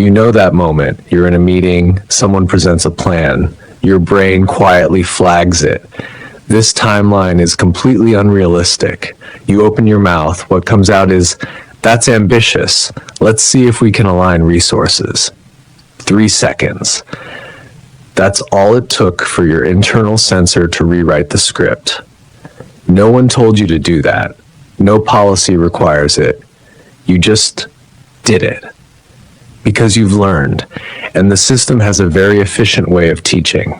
You know that moment. You're in a meeting, someone presents a plan. Your brain quietly flags it. This timeline is completely unrealistic. You open your mouth. What comes out is, "That's ambitious. Let's see if we can align resources." 3 seconds. That's all it took for your internal censor to rewrite the script. No one told you to do that. No policy requires it. You just did it. Because you've learned, and the system has a very efficient way of teaching.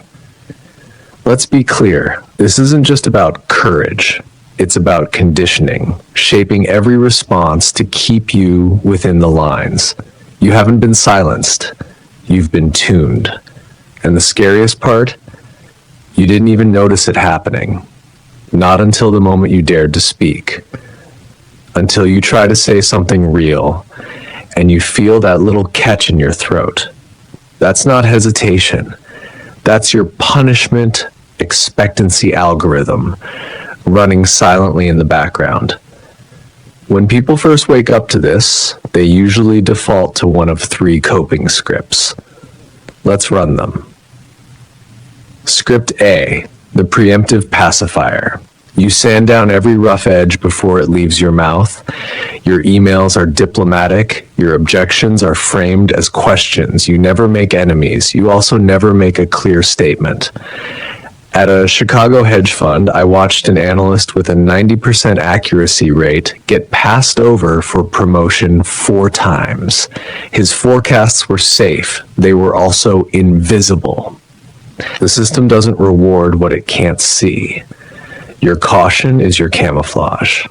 Let's be clear, this isn't just about courage. It's about conditioning, shaping every response to keep you within the lines. You haven't been silenced. You've been tuned. And the scariest part? You didn't even notice it happening. Not until the moment you dared to speak. Until you try to say something real, and you feel that little catch in your throat. That's not hesitation. That's your punishment-expectancy algorithm running silently in the background. When people first wake up to this, they usually default to one of 3 coping scripts. Let's run them. Script A, the preemptive pacifier. You sand down every rough edge before it leaves your mouth. Your emails are diplomatic. Your objections are framed as questions. You never make enemies. You also never make a clear statement. At a Chicago hedge fund, I watched an analyst with a 90% accuracy rate get passed over for promotion 4 times. His forecasts were safe. They were also invisible. The system doesn't reward what it can't see. Your caution is your camouflage.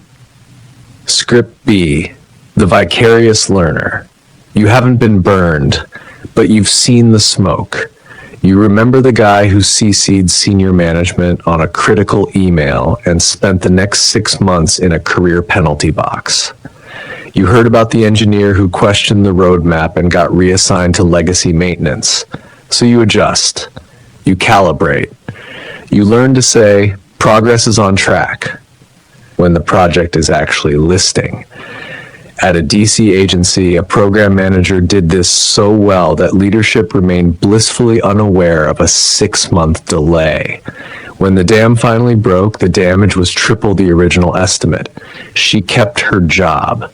Script B, the vicarious learner. You haven't been burned, but you've seen the smoke. You remember the guy who CC'd senior management on a critical email and spent the next 6 months in a career penalty box. You heard about the engineer who questioned the roadmap and got reassigned to legacy maintenance. So you adjust. You calibrate. You learn to say, progress is on track, when the project is actually listing. At a DC agency, a program manager did this so well that leadership remained blissfully unaware of a 6-month delay. When the dam finally broke, the damage was triple the original estimate. She kept her job.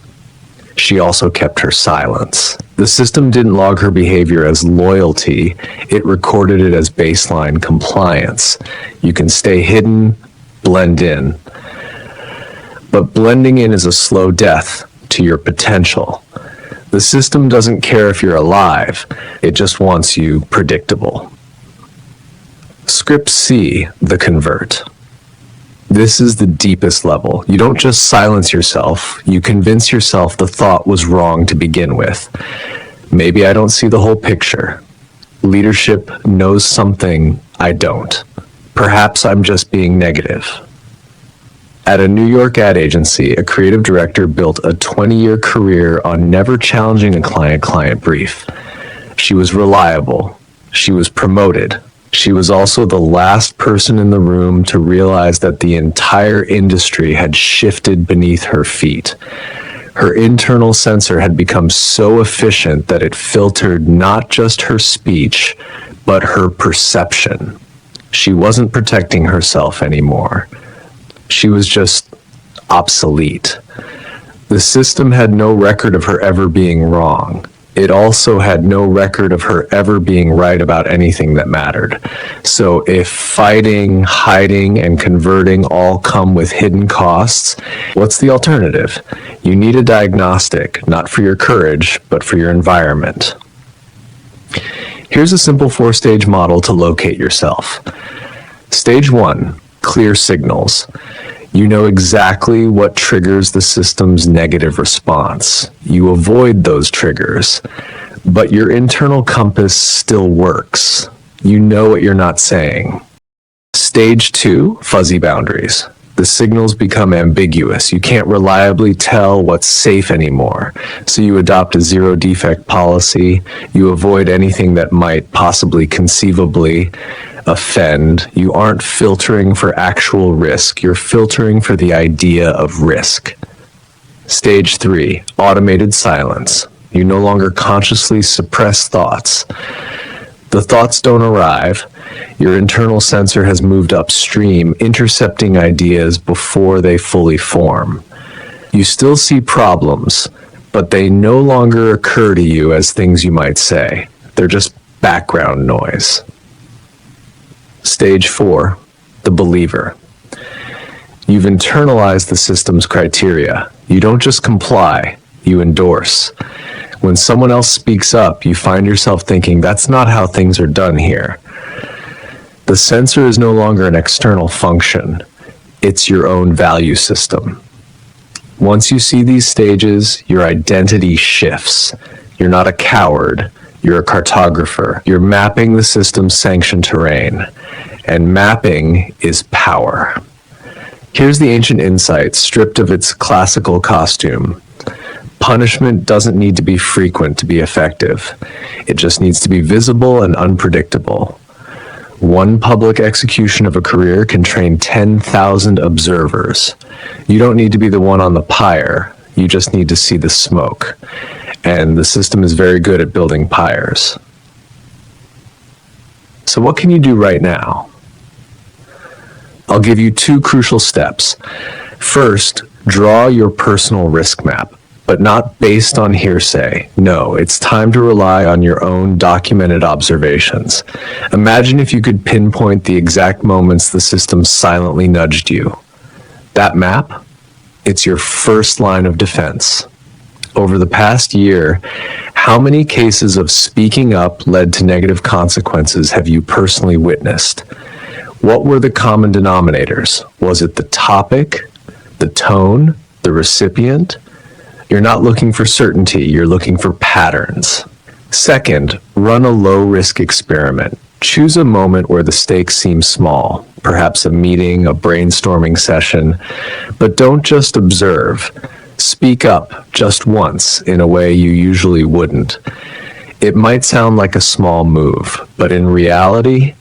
She also kept her silence. The system didn't log her behavior as loyalty, it recorded it as baseline compliance. You can stay hidden, blend in. But blending in is a slow death to your potential. The system doesn't care if you're alive, it just wants you predictable. Script C, the convert. This is the deepest level. You don't just silence yourself, you convince yourself the thought was wrong to begin with. Maybe I don't see the whole picture. Leadership knows something I don't. Perhaps I'm just being negative. At a New York ad agency, a creative director built a 20-year career on never challenging a client brief. She was reliable. She was promoted. She was also the last person in the room to realize that the entire industry had shifted beneath her feet. Her internal censor had become so efficient that it filtered not just her speech, but her perception. She wasn't protecting herself anymore. She was just obsolete. The system had no record of her ever being wrong. It also had no record of her ever being right about anything that mattered. So if fighting, hiding, and converting all come with hidden costs, what's the alternative? You need a diagnostic, not for your courage, but for your environment. Here's a simple 4-stage model to locate yourself. Stage 1, clear signals. You know exactly what triggers the system's negative response. You avoid those triggers, but your internal compass still works. You know what you're not saying. Stage 2, fuzzy boundaries. The signals become ambiguous. You can't reliably tell what's safe anymore. So you adopt a zero-defect policy. You avoid anything that might possibly conceivably offend. You aren't filtering for actual risk. You're filtering for the idea of risk. Stage 3, automated silence. You no longer consciously suppress thoughts. The thoughts don't arrive. Your internal censor has moved upstream, intercepting ideas before they fully form. You still see problems, but they no longer occur to you as things you might say. They're just background noise. Stage 4, the believer. You've internalized the system's criteria. You don't just comply, you endorse. When someone else speaks up, you find yourself thinking, that's not how things are done here. The censor is no longer an external function. It's your own value system. Once you see these stages, your identity shifts. You're not a coward. You're a cartographer. You're mapping the system's sanctioned terrain. And mapping is power. Here's the ancient insight, stripped of its classical costume. Punishment doesn't need to be frequent to be effective. It just needs to be visible and unpredictable. One public execution of a career can train 10,000 observers. You don't need to be the one on the pyre. You just need to see the smoke. And the system is very good at building pyres. So what can you do right now? I'll give you 2 crucial steps. First, draw your personal risk map, but not based on hearsay. No, it's time to rely on your own documented observations. Imagine if you could pinpoint the exact moments the system silently nudged you. That map, it's your first line of defense. Over the past year, how many cases of speaking up led to negative consequences have you personally witnessed? What were the common denominators? Was it the topic, the tone, the recipient? You're not looking for certainty, you're looking for patterns. Second, run a low-risk experiment. Choose a moment where the stakes seem small, perhaps a meeting, a brainstorming session, but don't just observe. Speak up just once in a way you usually wouldn't. It might sound like a small move, but in reality,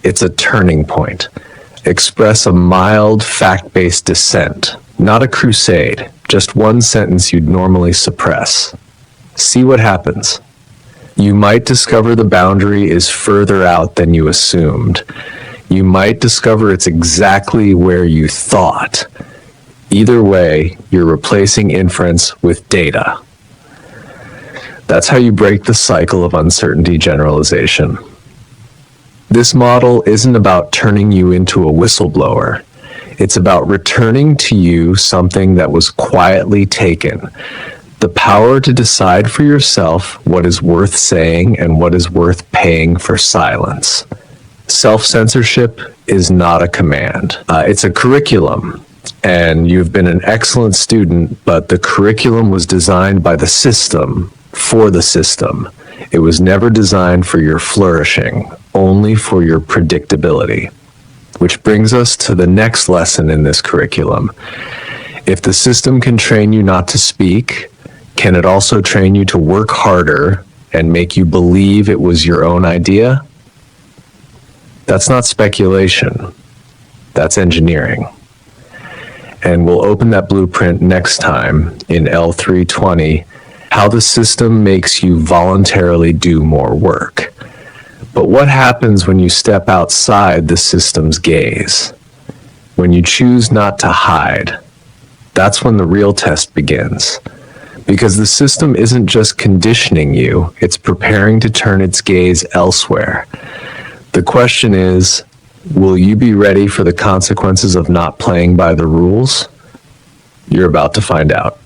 it's a turning point. Express a mild, fact-based dissent, not a crusade, just one sentence you'd normally suppress. See what happens. You might discover the boundary is further out than you assumed. You might discover it's exactly where you thought. Either way, you're replacing inference with data. That's how you break the cycle of uncertainty generalization. This model isn't about turning you into a whistleblower. It's about returning to you something that was quietly taken. The power to decide for yourself what is worth saying and what is worth paying for silence. Self-censorship is not a command. It's a curriculum. And you've been an excellent student, but the curriculum was designed by the system for the system. It was never designed for your flourishing, only for your predictability. Which brings us to the next lesson in this curriculum. If the system can train you not to speak, can it also train you to work harder and make you believe it was your own idea? That's not speculation. That's engineering. And we'll open that blueprint next time in L3-19, how the system makes you voluntarily do more work. But what happens when you step outside the system's gaze? When you choose not to hide? That's when the real test begins. Because the system isn't just conditioning you, it's preparing to turn its gaze elsewhere. The question is, will you be ready for the consequences of not playing by the rules? You're about to find out.